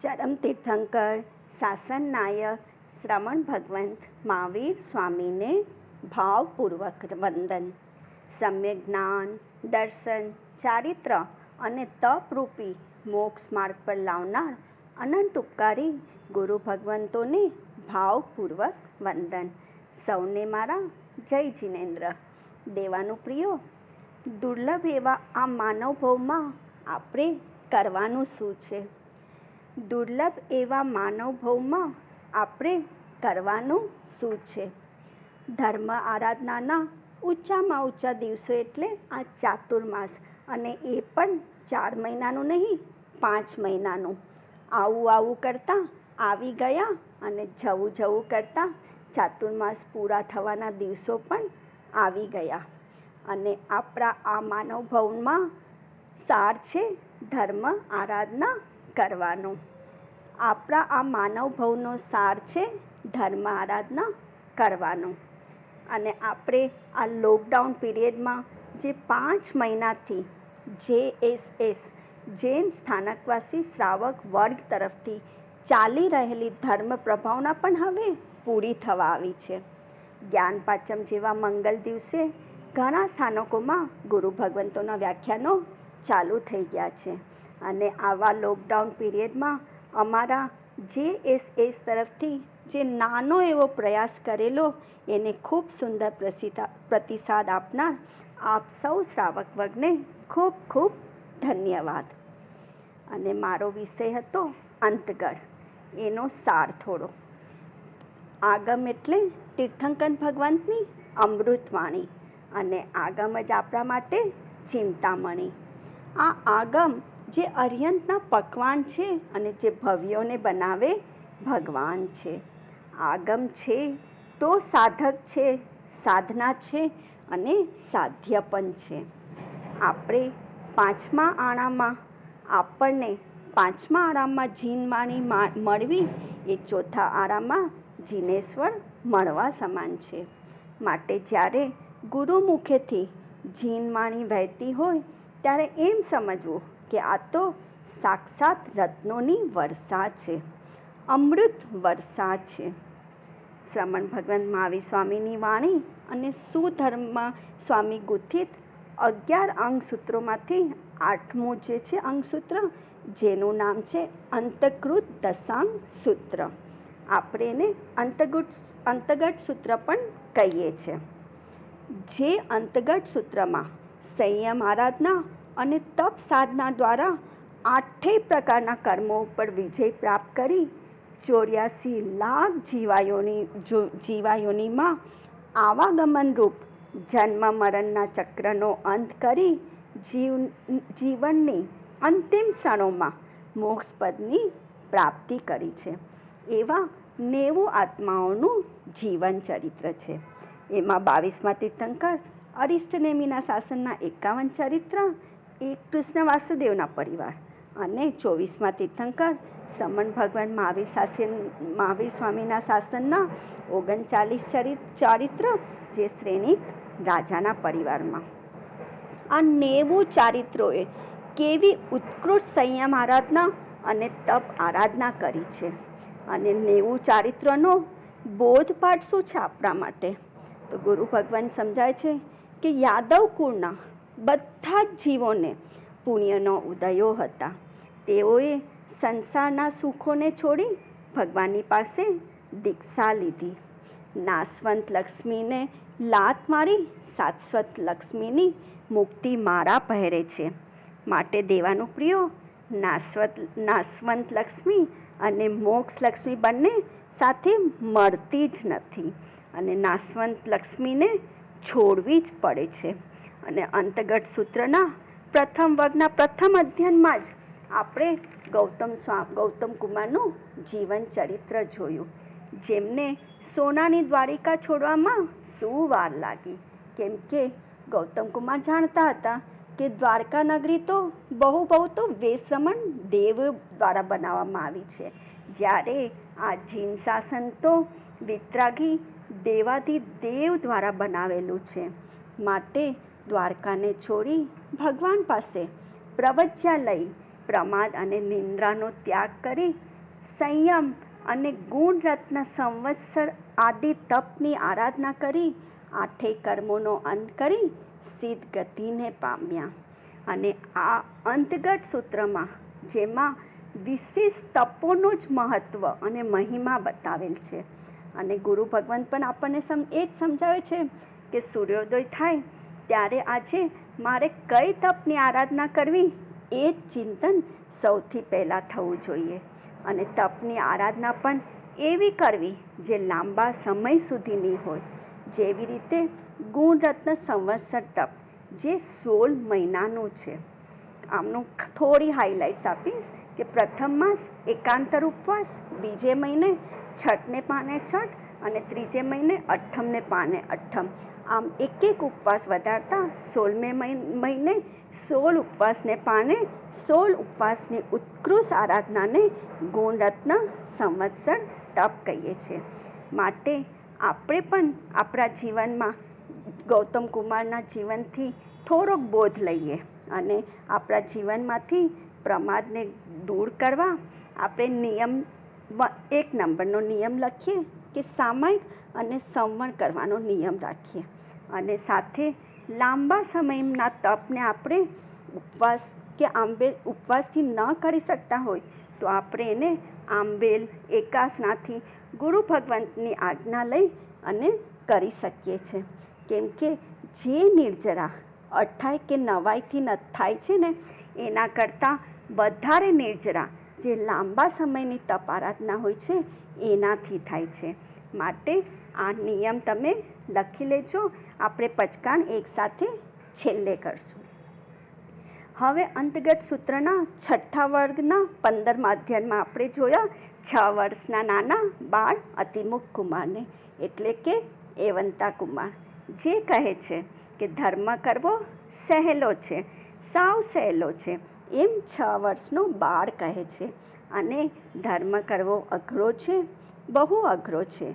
ચરમ તીર્થંકર શાસન નાયક શ્રમણ ભગવંત મહાવીર સ્વામીને ભાવપૂર્વક વંદન. સમ્યક જ્ઞાન, દર્શન, ચારિત્ર અને તપરૂપી મોક્ષ માર્ગ પર લાવનાર અનંત ઉપકારી ગુરુ ભગવંતોને ભાવપૂર્વક વંદન. સૌને મારા જય જિનેન્દ્ર. દેવાનું પ્રિયો, દુર્લભ એવા આ માનવ ભવમાં આપણે કરવાનું શું છે? દુર્લભ એવા માનવ ભવમાં આપણે કરવાનું શું છે? ધર્મ આરાધનાના ઊંચામાં ઊંચા દિવસો એટલે આ ચાતુર્માસ, અને એ પણ 4 મહિનાનું નહીં, 5 મહિનાનું. આવું કરતા આવી ગયા અને જવું કરતા ચાતુર્માસ પૂરા થવાના દિવસો પણ આવી ગયા. અને આપણા આ માનવ ભવનમાં સાર છે ધર્મ આરાધના કરવાનો. આપણા આ માનવ ભવનો સાર છે ધર્મ આરાધના કરવાનો. અને આપણે આ લોકડાઉન પીરિયડમાં જે 5 મહિનાથી JSS જૈન સ્થાનકવાસી શ્રાવક વર્ગ તરફથી ચાલી રહેલી ધર્મ પ્રભાવના પણ હવે પૂરી થવા આવી છે. જ્ઞાન પાંચમ જેવા મંગલ દિવસે ઘણા સ્થાનકોમાં ગુરુ ભગવંતોના વ્યાખ્યાનો ચાલુ થઈ ગયા છે. અને આવા લોકડાઉન પીરિયડમાં અમારા JSS તરફથી જે નાનો એવો પ્રયાસ કરેલો એને ખૂબ સુંદર પ્રતિસાદ આપનાર આપ સૌ શ્રાવક વર્ગને ખૂબ ખૂબ ધન્યવાદ. અને મારો વિષય હતો અંતગળ, એનો સાર થોડો. આગમ એટલે તીર્થંકર ભગવંતની અમૃતવાણી, અને આગમ જ આપણા માટે ચિંતામણી. આ આગમ જે અર્યંતના પકવાન છે અને જે ભવ્યોને બનાવે ભગવાન છે. આગમ છે તો સાધક છે, સાધના છે અને સાધ્ય પણ છે. આપણે આપણને પાંચમા આરામમાં જીનવાણી મળવી એ ચોથા આરામમાં જીનેશ્વર મળવા સમાન છે. માટે જ્યારે ગુરુ મુખેથી જીનવાણી વહેતી હોય ત્યારે એમ સમજવું કે આ તો સાક્ષાત રત્નોની વર્ષા છે, અમૃત વર્ષા છે. શ્રમણ ભગવંત મહાવીર સ્વામીની વાણી અને સુધર્મ સ્વામી ગુથિત 11 અંગસૂત્રોમાંથી 8મું જે છે અંગસૂત્ર, જેનું નામ છે અંતકૃત દશાંગ સૂત્ર. આપણે એને અંતગત સૂત્ર પણ કહીએ છીએ. જે અંતગત સૂત્રમાં સંયમ આરાધના અને તપ સાધના દ્વારા 8 પ્રકારના કર્મો ઉપર વિજય પ્રાપ્ત કરી 84 લાખ જીવાયોનીમાં આવાગમન રૂપ જન્મ મરણના ચક્રનો અંત કરી જીવનની અંતિમ ક્ષણોમાં મોક્ષપદની પ્રાપ્તિ કરી છે. એવા 90 આત્માઓનું જીવન ચરિત્ર છે. એમાં 22મા તીર્થંકર અરિષ્ટનેમિના શાસનના 51 ચરિત્ર, એક કૃષ્ણ વાસુદેવના પરિવાર, અને 24મા તીર્થંકર શ્રમણ ભગવાન મહાવીર સ્વામીના શાસનના 39 ચારિત્ર, જે શ્રેણિક રાજાના પરિવારમાં. આ 90 ચારિત્રોએ કેવી ઉત્કૃષ્ટ સંયમ આરાધના અને તપ આરાધના કરી છે. અને 90 ચારિત્રનો બોધપાઠ શું છે આપણા માટે? તો ગુરુ ભગવાન સમજાય છે કે યાદવ કુળના બધા જ જીવોને પુણ્યનો ઉદયો હતા. તેઓએ સંસારના સુખોને છોડી ભગવાનની પાસે દીક્ષા લીધી. નાશવંત લક્ષ્મીને લાત મારી શાશ્વત લક્ષ્મીની મુક્તિ માળા પહેરે છે. માટે દેવાનું પ્રિયો, નાશવંત લક્ષ્મી અને મોક્ષ લક્ષ્મી બંને સાથે મળતી જ નથી, અને નાશવંત લક્ષ્મીને છોડવી જ પડે છે. અને અંતગત સૂત્રના પ્રથમ વર્ગના પ્રથમ અધ્યયનમાં જ આપણે ગૌતમ કુમારનું જીવન ચરિત્ર જોયું, જેમને સોનાની દ્વારિકા છોડવામાં શું વાર લાગી. કેમ કે ગૌતમ કુમાર જાણતા હતા કે દ્વારકા નગરી તો બહુ તો વેશ્રમણ દેવ દ્વારા બનાવવામાં આવી છે, જ્યારે આ જીન શાસન તો વિતરાગી દેવાધિદેવ દ્વારા બનાવેલું છે. માટે દ્વારકાને છોડી ભગવાન પાસે પ્રવજ્યા લઈ પ્રમાદ અને નિંદ્રાનો ત્યાગ કરી સંયમ અને ગુણ રત્ન સંવત્સર આદિ તપની આરાધના કરી આઠેય કર્મોનો અંત કરી સિદ્ધ ગતિને પામ્યા. અને આ અંતગત સૂત્રમાં જેમાં વિશેષ તપોનું જ મહત્વ અને મહિમા બતાવેલ છે. અને ગુરુ ભગવાન પણ આપણને એ જ સમજાવે છે કે સૂર્યોદય થાય ત્યારે આજે મારે કઈ તપની આરાધના કરવી એ જ ચિંતન સૌથી પહેલાં થવું જોઈએ. અને તપની આરાધના પણ એવી કરવી જે લાંબા સમય સુધીની હોય. જેવી રીતે ગુણરત્ન સંવત્સર તપ જે 16 મહિનાનું છે. આમનું થોડી હાઇલાઇટ્સ આપીશ કે પ્રથમ માસ એકાંતર ઉપવાસ, બીજે મહિને છઠને પાને છઠ અને ત્રીજે મહિને અઠમને પાને અઠમ. આમ એક એક ઉપવાસ વધારતા 16મે મહિને 16 ઉપવાસને પાને 16 ઉપવાસની ઉત્કૃષ્ટ આરાધનાને ગુણરત્ન સંવત્સર તપ કહીએ છીએ. માટે આપણે પણ આપણા જીવનમાં ગૌતમ કુમારના જીવનથી થોડોક બોધ લઈએ અને આપણા જીવનમાંથી પ્રમાદને દૂર કરવા આપણે નિયમ 1 નંબરનો નિયમ લખીએ કે સામયિક અને સંવરણ કરવાનો નિયમ રાખીએ. અને સાથે લાંબા સમયના તપને આપણે ઉપવાસ કે આંબેલ ઉપવાસથી ન કરી શકતા હોય તો આપણે એને આંબેલ એકાસનાથી ગુરુ ભગવંતની આજ્ઞા લઈ અને કરી શકીએ છીએ. કેમ કે જે નિર્જરા 28 કે 9થી થાય છે ને એના કરતાં વધારે નિર્જરા જે લાંબા સમયની તપ આરાધના હોય છે એનાથી થાય છે. માટે આ નિયમ તમે લખી લેજો. આપણે પચકાન એકસાથે છેલ્લે કરશું. હવે અંતર્ગત સૂત્રના 6થા વર્ગના 15મા અધ્યાયમાં આપણે જોયા 6 વર્ષના નાના બાળ અતિમુખ કુમારને એટલે કે એવંતા કુમાર, જે કહે છે કે ધર્મ કરવો સહેલો છે, સાવ સહેલો છે, એમ 6 વર્ષનો બાળ કહે છે. અને ધર્મ કરવો અઘરો છે, બહુ અઘરો છે,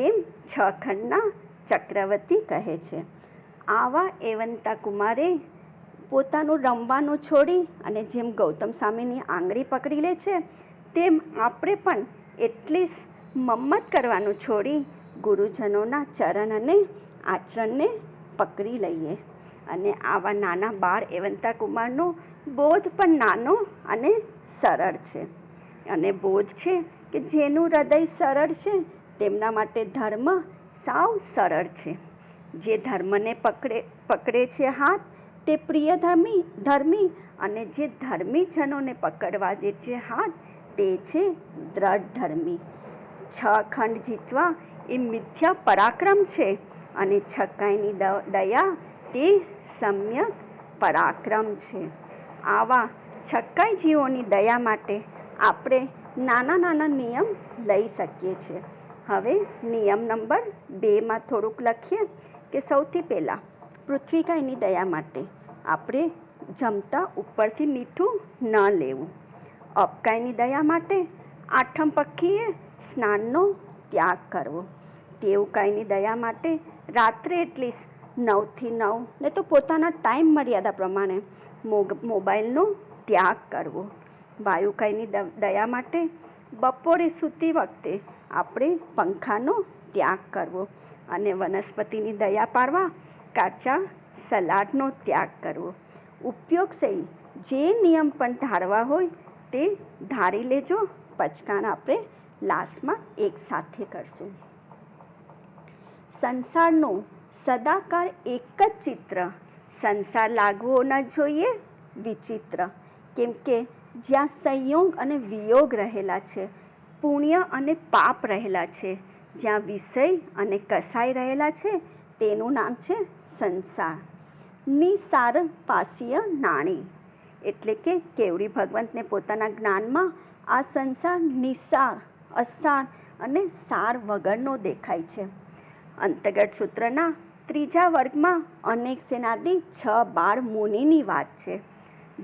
એમ 6 ખંડના ચક્રવર્તી કહે છે. આવા એવંતા કુમારે પોતાનું રમવાનું છોડી અને જેમ ગૌતમ સ્વામીની આંગળી પકડી લે છે તેમ આપણે પણ એટલી મમ્મત કરવાનું છોડી ગુરુજનોના ચરણ અને આચરણને પકડી લઈએ. અને આવા નાના બાળ એવંતા કુમારનો બોધ પણ નાનો અને સરળ છે. અને બોધ છે કે જેનું હૃદય સરળ છે તેમના માટે ધર્મ સાવ સરળ છે. જે ધર્મને પકડે છે હાથ તે પ્રિય ધર્મી અને જે ધર્મી જનોને પકડવા દે છે હાથ તે છે દ્રઢ ધર્મી. 6 ખંડ જીતવા એ મિથ્યા પરાક્રમ છે અને છકાઈની દયા તે સમ્યક પરાક્રમ છે. આવા છકાઈ જીવોની દયા માટે આપણે નાના નાના નિયમ લઈ શકીએ છીએ. હવે નિયમ નંબર 2માં થોડુંક લખીએ કે સૌથી પહેલાં પૃથ્વીકાયની દયા માટે આપણે જમતા ઉપરથી મીઠું ન લેવું. અપકાયની દયા માટે આઠમ પખીએ સ્નાનનો ત્યાગ કરવો. તેવકાયની દયા માટે રાત્રે એટલીસ્ટ 9થી 9 ને તો પોતાના ટાઈમ મર્યાદા પ્રમાણે મોબાઈલનો ત્યાગ કરવો. વાયુકાયની દયા માટે બપોરે સૂતી વખતે આપણે પંખાનો ત્યાગ કરવો. અને વનસ્પતિની દયા પાડવા કાચા સલાડનો ત્યાગ કરવો. ઉપયોગ સહી જે નિયમ પણ ધારવા હોય તે ધારી લેજો. પચકાણ આપણે લાસ્ટમાં એક સાથે કરશું. સંસારનું સદાકાળ એક જ ચિત્ર, સંસાર લાગવો ન જોઈએ વિચિત્ર. કેમ કે જ્યાં સંયોગ અને વિયોગ રહેલા છે, પુણ્ય અને પાપ રહેલા છે, જ્યાં વિષય અને કસાય રહેલા છે તેનું નામ છે સંસાર. નિસાર પાસીય નાણી એટલે કે કેવડી ભગવંતને પોતાના જ્ઞાનમાં આ સંસાર નિસાર, અસાર અને સાર વગરનો દેખાય છે. અંતર્ગત સૂત્રના 3જા વર્ગમાં અનેક સેનાદી 6 બાળ મુનિની વાત છે.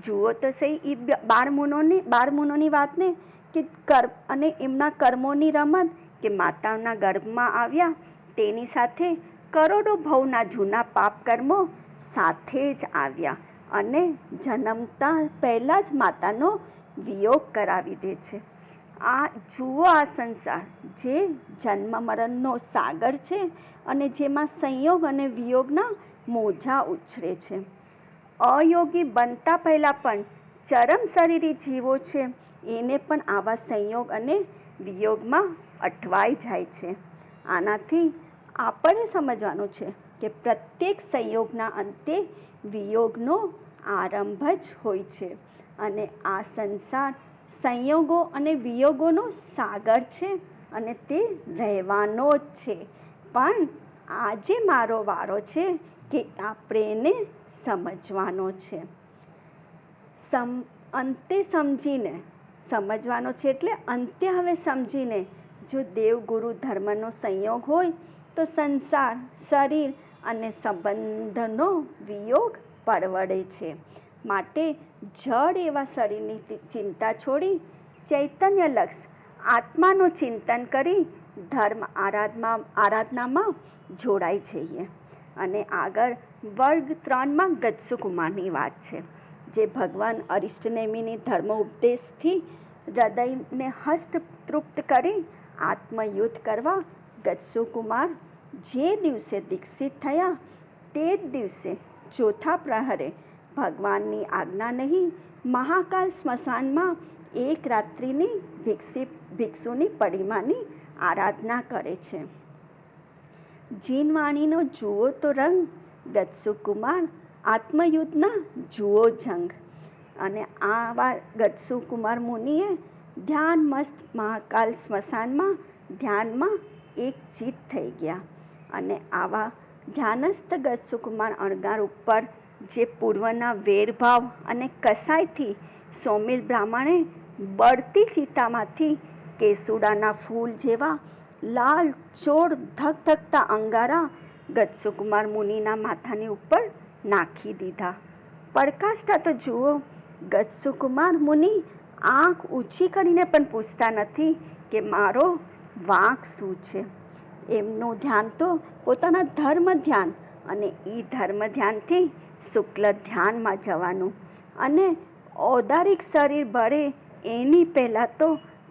જુઓ તો સહી એ બાળમુનોની વાતને કે અને એમના કર્મોની રમત કે માતાના ગર્ભમાં આવ્યા તેની સાથે કરોડો ભવના જૂના પાપ કર્મો સાથે જ આવ્યા અને જન્મતા પહેલાં જ માતાનો વિયોગ કરાવી દે છે. આ જુઓ, આ સંસાર જે જન્મ મરણનો સાગર છે અને જેમાં સંયોગ અને વિયોગના મોજા ઉછરે છે. અયોગી બનતા પહેલા પણ ચરમ શરીરી જીવો છે, એને પણ આવા સંયોગ અને વિયોગમાં અટવાઈ જાય છે. આનાથી આપણે સમજવાનું છે કે પ્રત્યેક સંયોગના અંતે વિયોગનો આરંભ જ હોય છે અને આ સંસાર સંયોગો અને વિયોગોનો સાગર છે અને તે રહેવાનો જ છે. પણ આજે મારો વારો છે કે આપણે એને સમજવાનો છે. અંતે સમજીને સમજવાનો છે, એટલે અંતે હવે સમજીને જો દેવગુરુ ધર્મનો સંયોગ હોય તો સંસાર, શરીર અને સંબંધનો વિયોગ પરવડે છે. માટે જડ એવા શરીરની ચિંતા છોડી ચૈતન્યલક્ષ આત્માનું ચિંતન કરી ધર્મ આરાધનામાં જોડાઈ જઈએ. અને આગળ વર્ગ 3માં ગત્સુકુમારની વાત છે, જે ભગવાન અરિષ્ટનેમિની ધર્મ ઉપદેશથી હૃદયને હષ્ટતૃપ્ત કરી આત્મયુદ્ધ કરવા ગત્સુકુમાર જે દિવસે દીક્ષિત થયા તે જ દિવસે ચોથા પ્રહરે ભગવાનની આજ્ઞા નહીં મહાકાલ સ્મશાનમાં એક રાત્રિની ભિક્ષુની પડિમાની આરાધના કરે છે. જીનવાણીનો જુઓ તો રંગ, ગત્સુકુમાર આત્મયુદ્ધના જુઓ જંગ. અને આવા ગત્સુકુમાર મુનિએ ધ્યાનમસ્ત મહાકાલ સ્મશાનમાં ધ્યાનમાં એકચિત થઈ ગયા. અને આવા ધ્યાનસ્થ ગત્સુકુમાર અણગાર ઉપર જે પૂર્વના વેરભાવ અને કસાયથી સોમિલ બ્રાહ્મણે બળતી ચિતામાંથી કેસુડાના ફૂલ જેવા લાલચોળ ધગધગતા અંગારા ગત્સુકુમાર મુનિના માથાની ઉપર નાખી દીધા. પડકાષ્ટા તો જુઓ, ગત્સુકુમાર મુનિ આંખ ઊંચી કરીને પણ પૂછતા નથી કે મારો વાંક શું છે. એમનું ધ્યાન તો પોતાના ધર્મ ધ્યાન અને એ ધર્મ ધ્યાનથી શુક્લ ધ્યાનમાં જવાનું અને ઔદારિક શરીર ભળે એની પહેલાં તો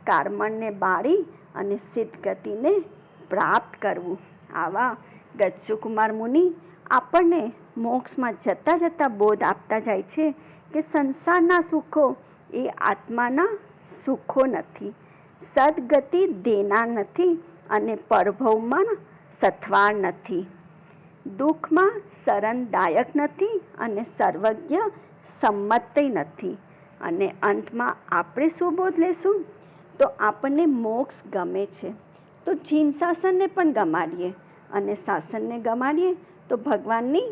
કાર્મણને બાળી અને સિદ્ધ ગતિને પ્રાપ્ત કરવું. આવા ગત્સુકુમાર મુનિ આપણને મોક્ષમાં જતા જતા બોધ આપતા જાય છે કે સંસારના સુખો એ આત્માના સુખો નથી, સદગતિ દેનાર નથી અને પરભવમાં સથવાર નથી, દુઃખમાં શરણદાયક નથી અને સર્વજ્ઞ સંમત નથી. અને અંતમાં આપણે શું બોધ લેશું? તો આપણને મોક્ષ ગમે છે તો જીન શાસનને પણ ગમાડીએ અને શાસનને ગમાડીએ તો ભગવાનની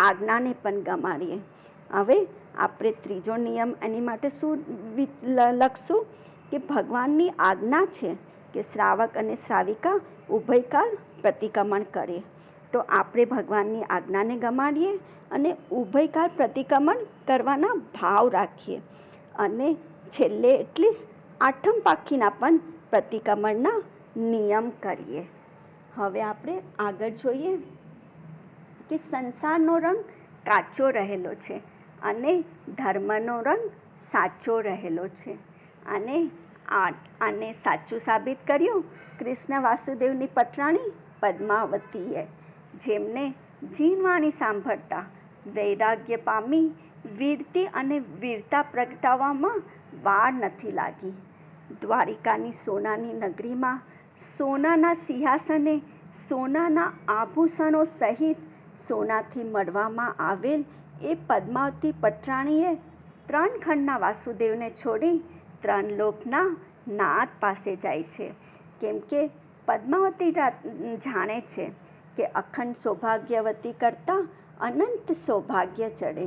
આજ્ઞાને પણ ગમાડીએ. હવે આપણે ત્રીજો નિયમ એની માટે શું લખશું કે ભગવાનની આજ્ઞા છે કે શ્રાવક અને શ્રાવિકા ઉભયકાળ પ્રતિક્રમણ કરે. તો આપણે ભગવાનની આજ્ઞાને ગમાડીએ અને ઉભયકાળ પ્રતિક્રમણ કરવાના ભાવ રાખીએ. અને છેલ્લે એટલીસ્ટ આઠમ પાખીના પણ પ્રતિક્રમણના નિયમ કરીએ. હવે આપણે આગળ જોઈએ કે સંસારનો રંગ કાચો રહેલો છે અને ધર્મનો રંગ સાચો રહેલો છે. આને સાચું સાબિત કર્યું કૃષ્ણ વાસુદેવની પટરાણી પદ્માવતીએ, જેમને જીનવાણી સાંભળતા વૈરાગ્ય પામી વીરતી અને વીરતા પ્રગટાવવામાં વાર નથી લાગી. દ્વારિકાની સોનાની નગરીમાં સોનાના સિંહાસને સોનાના આભૂષણો સહિત સોનાથી મઢવામાં આવેલ એ પદ્માવતી પટરાણીએ 3 ખંડના વાસુદેવને છોડી 3 લોકના નાથ પાસે જાય છે. કેમ કે પદ્માવતી જાણે છે કે અખંડ સૌભાગ્યવતી કરતાં અનંત સૌભાગ્ય ચડે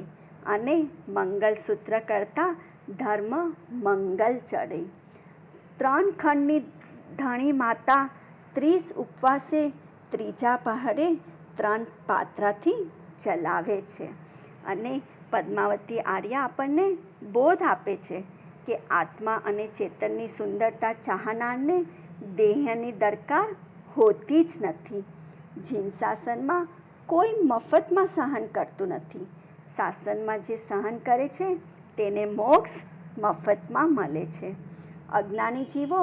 અને મંગલસૂત્ર કરતાં ધર્મ મંગલ ચડે. 3 ખંડની ધણી માતા 30 ઉપવાસે ત્રીજા પહરે 3 પાત્રાથી ચલાવે છે. અને પદ્માવતી આર્યા આપણને બોધ આપે છે કે આત્મા અને ચેતનની સુંદરતા ચાહનારને દેહની દરકાર હોતી જ નથી. જીન શાસનમાં કોઈ મફતમાં સહન કરતું નથી. શાસનમાં જે સહન કરે છે તેને મોક્ષ મફતમાં મળે છે. અજ્ઞાની જીવો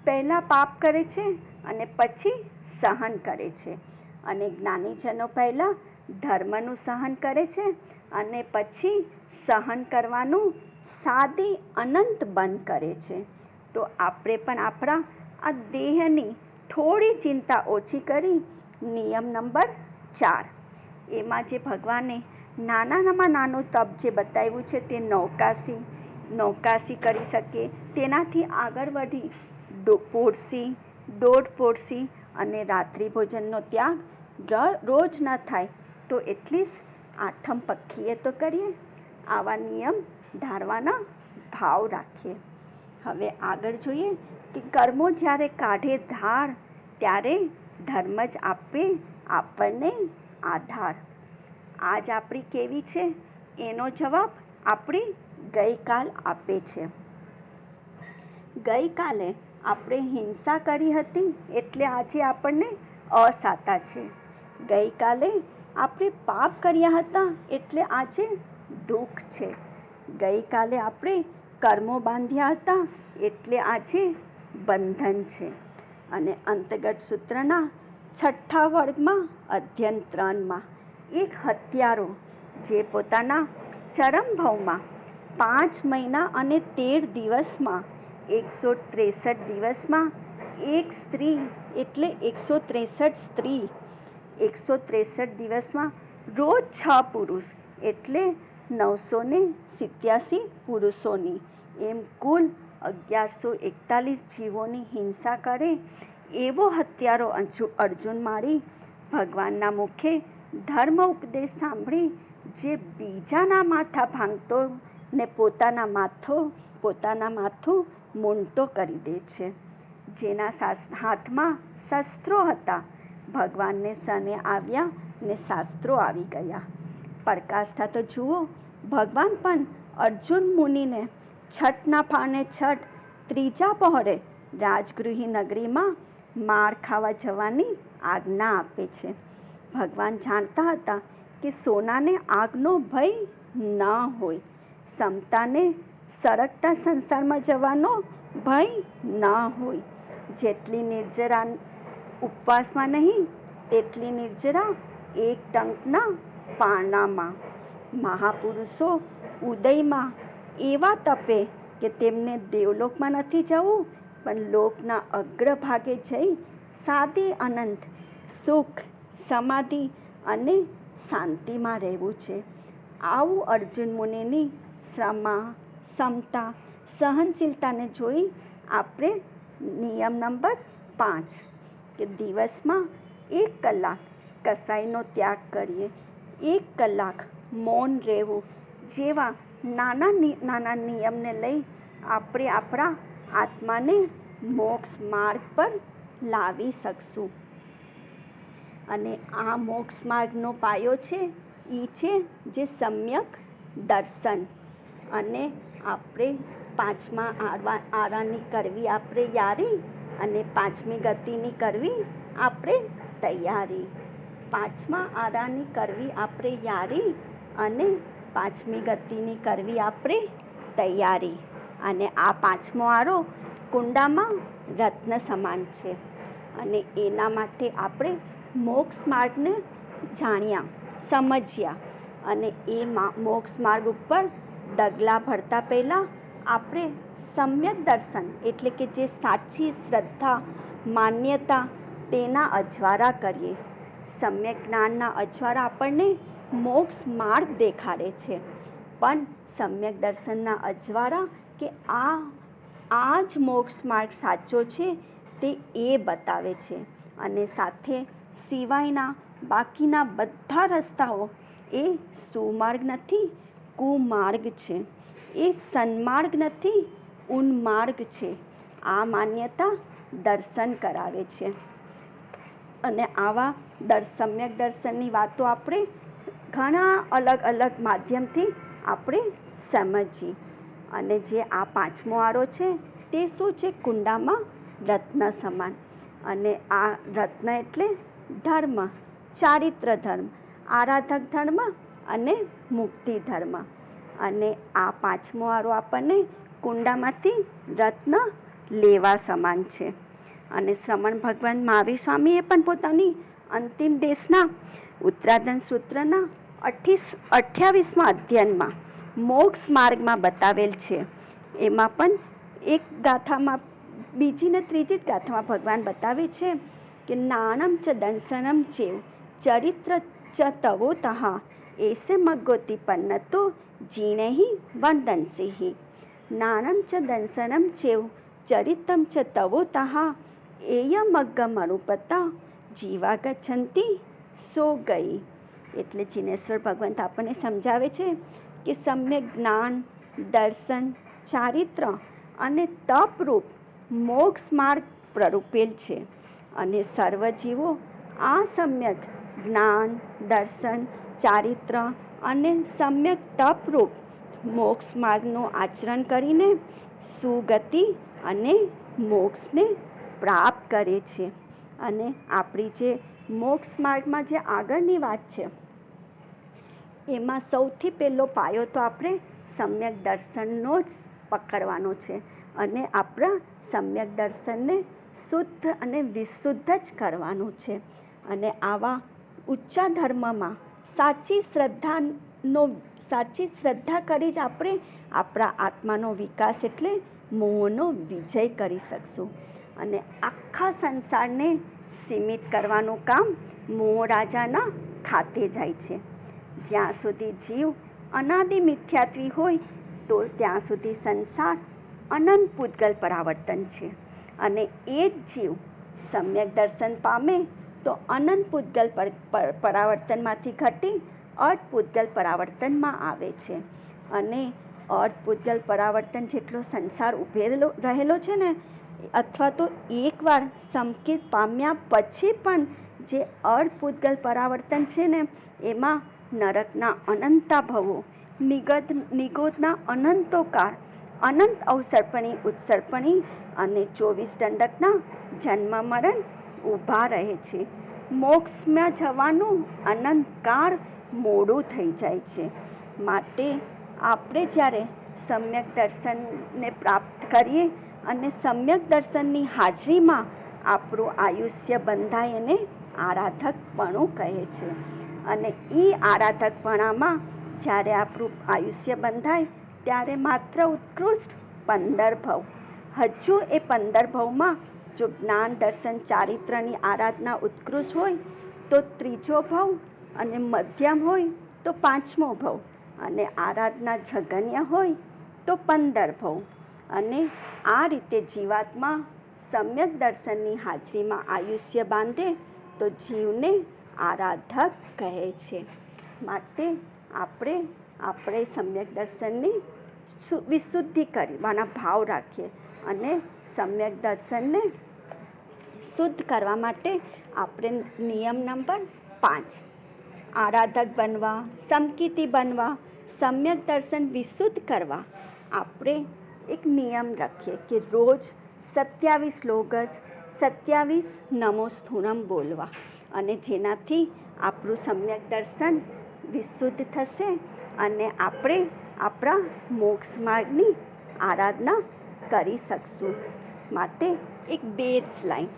પહેલાં પાપ કરે છે અને પછી સહન કરે છે, અને જ્ઞાનીજનો પહેલાં ધર્મનું સહન કરે છે અને પછી સહન કરવાનું સાદી અનંત બંધ કરે છે. તો આપણે પણ આપણા આ દેહની થોડી ચિંતા ઓછી કરી નિયમ નંબર 4, એમાં જે ભગવાને નાનામાં નાનું તપ જે બતાવ્યું છે તે નૌકાસી કરી શકે, તેનાથી આગળ વધી પોરસી, દોઢ પોરસી અને રાત્રિ ભોજનનો ત્યાગ રોજ ન થાય તો એટલીસ્ટ આઠમ પખીએ તો કરીએ. આવા નિયમ ધારવાના ભાવ રાખીએ. હવે આગળ જોઈએ કે કર્મો જ્યારે કાઢે ધાર ત્યારે ધર્મ જ આપે આપણને આધાર. આજ આપણી કેવી છે એનો જવાબ આપણી ગઈકાલ આપે છે. ગઈકાલે આપણે હિંસા કરી હતી એટલે આજે આપણને અસાતા છે. ગઈકાલે આપણે પાપ કર્યા હતા એટલે આજે દુઃખ છે. ગઈકાલે આપણે કર્મો બાંધ્યા હતા એટલે આજે બંધન છે. અને અંતર્ગત સૂત્રના 6થા વર્ગમાં અધ્યયન 3માં એક હત્યારો જે પોતાના ચરમભવમાં 5 મહિના અને 13 દિવસમાં 163 દિવસમાં એક સ્ત્રી એટલે 163 સ્ત્રી, 163 દિવસમાં રોજ 6 પુરુષ એટલે 987 પુરુષોની એમ કુલ 1141 જીવોની હિંસા કરે એવો હત્યારો અર્જુન માળી ભગવાનના મુખે ધર્મ ઉપદેશ સાંભળી જે બીજાના માથા ભાંગતો ને પોતાના માથું મૂંડતો કરી દે છે. જેના હાથમાં શસ્ત્રો હતા ભગવાનને શરણે આવ્યા ને શાસ્ત્રો આવી ગયા. પરાકાષ્ઠા તો જુઓ, ભગવાન પણ અર્જુન મુનિને છઠના પારણે છઠ ત્રીજા પહોરે રાજગૃહી નગરીમાં માર ખાવા જવાની આજ્ઞા આપે છે. ભગવાન જાણતા હતા કે સોનાને આગનો ભય ન હોય, સમતાને સરકતા સંસારમાં જવાનો ભય ન હોય. જેટલી નિર્જરા ઉપવાસમાં નહીં તેટલી નિર્જરા એક ટંકના પારણામાં. મહાપુરુષો ઉદયમાં એવા તપે કે તેમને દેવલોકમાં નથી જવું પણ લોકના અગ્રભાગે જઈ સાદી અનંત સુખ, સમાધિ અને શાંતિમાં રહેવું છે. આવું અર્જુન મુનિની ક્ષમા, સમતા, સહનશીલતાને જોઈ આપણે નિયમ નંબર 5 કે દિવસમાં 1 કલાક કસાઈનો ત્યાગ કરીએ, 1 કલાક મૌન રહેવું જેવા નાના નિયમને લઈ આપણે આપણા આત્માને મોક્ષ માર્ગ પર લાવી શકશું. અને આ મોક્ષ માર્ગનો પાયો છે એ છે જે સમ્યક દર્શન. અને આપણે 5મા આરાની કરવી આપણે યારી અને 5મી ગતિની કરવી આપણે તૈયારી. 5મા આરાની કરવી આપણે યારી અને 5મી ગતિની કરવી આપણે તૈયારી. અને આ 5મો આરો કુંડામાં રત્ન સમાન છે. અને એના માટે આપણે મોક્ષ માર્ગને જાણ્યા, સમજ્યા અને એ મોક્ષ માર્ગ ઉપર ડગલા ભરતા પહેલા આપણે સમ્યક દર્શન એટલે કે જે સાચી શ્રદ્ધા, માન્યતા તેના અજવાળા કરીએ. સમ્યક જ્ઞાનના અજવાળા આપણને મોક્ષ માર્ગ દેખાડે છે, પણ સમ્યક દર્શનના અજવાળા કે આ જ મોક્ષ માર્ગ સાચો છે તે એ બતાવે છે. અને સાથે સિવાયના બાકીના બધા રસ્તાઓ એ સુમાર્ગ નથી, કુમાર્ગ છે. એ સન્માર્ગ નથી, ઉન્માર્ગ છે. આ માન્યતા દર્શન કરાવે છે. અને આવા સમ્યક દર્શનની વાતો આપણે ઘણા અલગ અલગ માધ્યમથી આપણે સમજીએ. અને જે આ 5મો આરો છે તે શું છે? કુંડામાં રત્ન સમાન. અને આ રત્ન એટલે ધર્મ, ચારિત્ર ધર્મ, આરાધક ધર્મ અને મુક્તિ ધર્મ. અને આ 5મો આરો આપણને કુંડામાંથી રત્ન લેવા સમાન છે. અને શ્રમણ ભગવાન મહાવીર સ્વામીએ પણ પોતાની અંતિમ દેશના ઉત્તરાધન સૂત્રના 28મા અધ્યયનમાં મોક્ષ માર્ગમાં બતાવેલ છે. એમાં પણ એક ગાથામાં, બીજી ને ત્રીજી જ ગાથામાં ભગવાન બતાવે છે કે નાણમ ચ દંસનમ ચેવ ચરિત્ર ચ તવો તહા એસે મગોતી પન્નતો જીણેહી વંદનસિહિ. નાણમ ચ દંસનમ ચેવ ચરિતમ ચ તવો તહા એય મગ્ગમ અનુપતા જીવા ગચ્છંતી સો ગઈ. એટલે જીનેશ્વર ભગવંત આપણને સમજાવે છે કે સમ્યક જ્ઞાન, દર્શન, ચારિત્ર અને તપરૂપ મોક્ષ માર્ગ પ્રરૂપેલ છે. અને સર્વ જીવો આ સમ્યક જ્ઞાન, દર્શન, ચારિત્ર અને સમ્યક તપરૂપ મોક્ષ માર્ગનું આચરણ કરીને સુગતિ અને મોક્ષને પ્રાપ્ત કરે છે. અને આપણી જે મોક્ષ માર્ગમાં જે આગળની વાત છે, એમાં સૌથી પહેલો પાયો તો આપણે સમ્યક દર્શનનો જ પકડવાનો છે. અને આપણા સમ્યક દર્શનને શુદ્ધ અને વિશુદ્ધ જ કરવાનું છે. અને આવા ઊંચા ધર્મમાં સાચી શ્રદ્ધા કરી જ આપણે આપણા આત્માનો વિકાસ એટલે મોહનો વિજય કરી શકશું. અને આખા સંસારને સીમિત કરવાનું કામ મોહ રાજાના ખાતે જાય છે. જ્યાં સુધી જીવ અનાદિ મિથ્યાત્વી હોય તો ત્યાં સુધી સંસાર અનંત પૂતગલ પરાવર્તન છે. અને એ જ જીવ સમ્યક દર્શન પામે તો અનંત પૂતગલ પરાવર્તનમાંથી ઘટી અર્ધ પૂતગલ પરાવર્તનમાં આવે છે. અને અર્ધ પૂતગલ પરાવર્તન જેટલો સંસાર ઉભેલો રહેલો છે ને, અથવા તો એકવાર સંકેત પામ્યા પછી પણ જે અર્ધ પૂતગલ પરાવર્તન છે ને, એમાં નરકના અનંતા ભવો, નિગોદના અનંતોકાર, અનંત અવસર્પણી ઉત્સર્પણી અને 24 દંડકના જન્મ મરણ ઊભા રહે છે. મોક્ષમાં જવાનું અનંતકાળ મોડું થઈ જાય છે. માટે આપણે જ્યારે સમ્યક દર્શનને પ્રાપ્ત કરીએ અને સમ્યક દર્શનની હાજરીમાં આપણું આયુષ્ય બંધાય એને આરાધકપણું કહે છે. અને એ આરાધકપણામાં જ્યારે આપણું આયુષ્ય બંધાય ત્યારે માત્ર ઉત્કૃષ્ટ 15 ભવ, હજુ એ 15 ભવમાં જો જ્ઞાન, દર્શન, ચારિત્રની આરાધના ઉત્કૃષ્ટ હોય તો 3જો ભવ, અને મધ્યમ હોય તો 5મો ભવ, અને આરાધના જઘન્ય હોય તો 15 ભવ. અને આ રીતે જીવાત્મા સમ્યક દર્શનની હાજરીમાં આયુષ્ય બાંધે તો જીવને આરાધક કહે છે. માટે આપણે સમ્યક દર્શનની વિશુદ્ધિ કરવાના ભાવ રાખીએ. અને સમ્યક દર્શનને શુદ્ધ કરવા માટે આપણે નિયમ નંબર 5, આરાધક બનવા, સમકીર્તિ બનવા, સમ્યક દર્શન વિશુદ્ધ કરવા, આપણે એક નિયમ રાખીએ કે રોજ 27 શ્લોક, 27 નમો સ્થૂણમ બોલવા. અને જેનાથી આપણું સમ્યક દર્શન વિશુદ્ધ થશે અને આપણે આપણા મોક્ષ માર્ગની આરાધના કરી શકશું. માટે એક 2 જ લાઈન.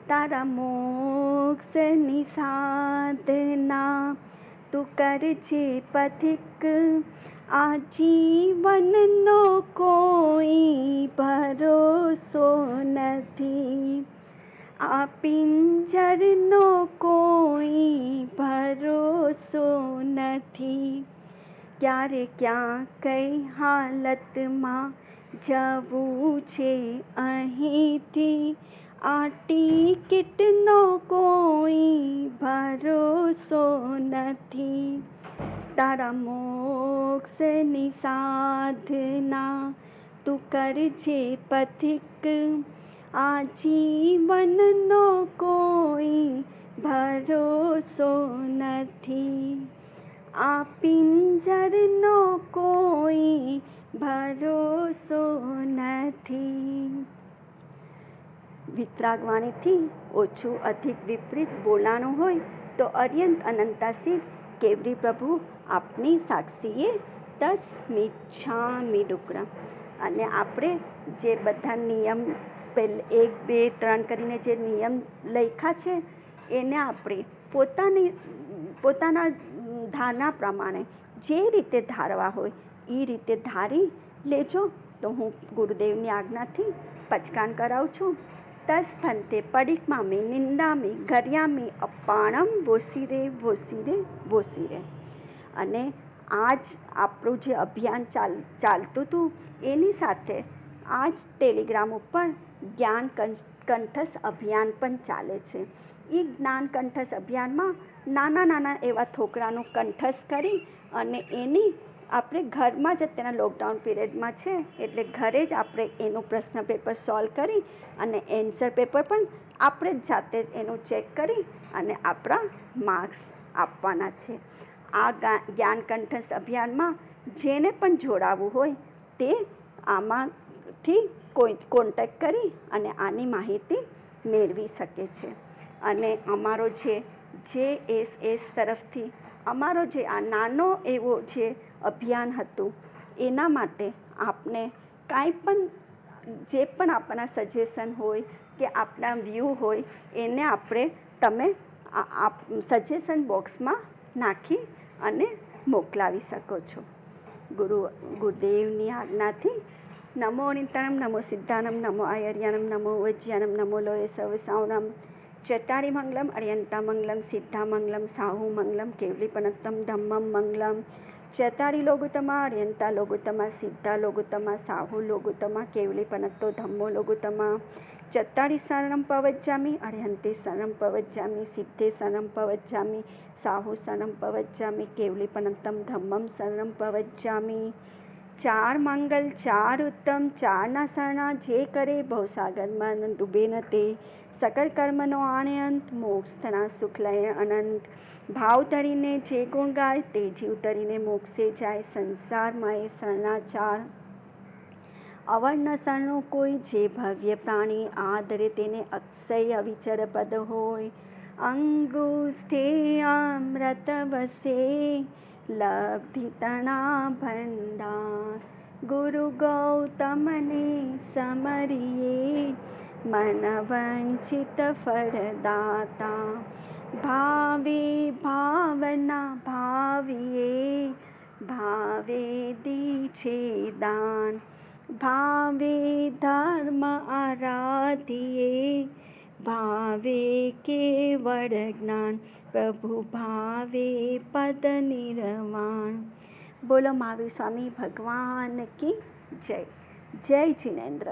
તારા મોક્ષની સાધના તું કરજે પથિક, આ જીવનનો કોઈ ભરોસો નથી, આ પિંજરનો કોઈ ભરોસો નથી, ક્યારે ક્યાં કઈ હાલતમાં જવું છે અહીંથી, આ ટિકિટનો કોઈ ભરોસો નથી. તારા મોક્ષની સાધના તું કરજે પથિક, આ જીવનનો કોઈ ભરોસો નથી, આ પિંજરનો કોઈ ભરોસો નથી. વિતરાગવાણીથી ઓછું અધિક વિપરીત બોલાણું હોય તો અર્યંત અનંતાસીદ કેવરી પ્રભુ આપની સાક્ષીએ તસ્મિચ્છામિ ડુક્કડમ. અને આપણે જે બધા નિયમ 1, 2, 3 કરીને જે નિયમ લખ્યા છે એને આપણે પોતાના ધારણા પ્રમાણે જે રીતે ધારવા હોય એ રીતે ધારી લેજો. તો હું ગુરુદેવની આજ્ઞાથી પચકાન કરાવું છું. તસ ફંતે પડિકમામી નિંદામી ગર્યામી અપાણમ વોસીરે વોસીરે વોસીરે. અને આજ આપણું જે અભિયાન ચાલતું હતું એની સાથે આજ ટેલિગ્રામ ઉપર જ્ઞાન કંઠસ અભિયાન પણ ચાલે છે. એ જ્ઞાન કંઠસ અભિયાનમાં નાના એવા થોકરાનું કંઠસ કરી અને એની આપણે ઘરમાં જ અત્યારના લોકડાઉન પીરિયડમાં છે એટલે ઘરે જ આપણે એનું પ્રશ્ન પેપર સોલ્વ કરી અને એન્સર પેપર પણ આપણે જ જાતે એનું ચેક કરી અને આપણા માર્ક્સ આપવાના છે. આ જ્ઞાન કંઠસ્થ અભિયાનમાં જેને પણ જોડાવવું હોય તે આમાંથી કોન્ટેક્ટ કરી અને આની માહિતી મેળવી શકે છે. અને અમારો JSS તરફથી અમારો જે આ નાનો એવો જે અભિયાન હતું એના માટે આપને કાંઈ પણ જે પણ આપણા સજેશન હોય કે આપણા વ્યૂ હોય એને તમે સજેશન બોક્સમાં નાખી અને મોકલાવી શકો છો. ગુરુદેવની આજ્ઞાથી નમો નિતાણમ, નમો સિદ્ધાનમ, નમો આયર્યાનમ, નમો વજ્યાનમ, નમો લોય સવસાવનમ, ચટારી મંગલમ, અર્યંતા મંગલમ, સિદ્ધા મંગલમ, સાહુ મંગલમ, કેવલીપનત્તમ ધમ્મમ મંગલમ, ચટારી લોગુતમા, અર્યંતા લોગુતમા, સિદ્ધા લોગુતમા, સાહુ લોગુતમા, કેવલીપનત્તો ધમ્મો લોગુતમા, ચટારી શરણમ પવજ્જામિ, અર્યંતે શરણમ પવજ્જામિ, સિદ્ધે શરણમ પવજ્જામિ, સાહુ શરણમ પવજ્જામિ, કેવલીપનત્તમ ધમ્મમ શરણમ પવજ્જામિ. 4 મંગલ 4 ઉત્તમ 4ના શરણા જે કરે ભવસાગરમાં ડૂબે ન તે, સકળ કર્મનો આણે અંત, મોક્ષ થના સુખ લય અનંત. ભાવ ધરીને જે ગુણ ગાય તે જીવ તરીને મોક્ષે જાય. સંસારમાં એ શરણા 4 અવર ન શરણો કોઈ, જે ભવ્ય પ્રાણી આદરે તેને અક્ષય અવિચર પદ હોય. અંગુષ્ઠે અમૃત વસે લબ્ધિ તણા ભંડાર, ગુરુ ગૌતમને સમરીએ મન વંચિત ફળદાતા. ભાવે ભાવના ભાવીએ ભાવે દીછે દાન, ભાવે ધર્મ આરાધીએ ભાવે કેવળ જ્ઞાન, પ્રભુ ભાવે પદ નિર્વાણ. બોલો મહાવીર સ્વામી ભગવાન કી જય. જય જિનેન્દ્ર.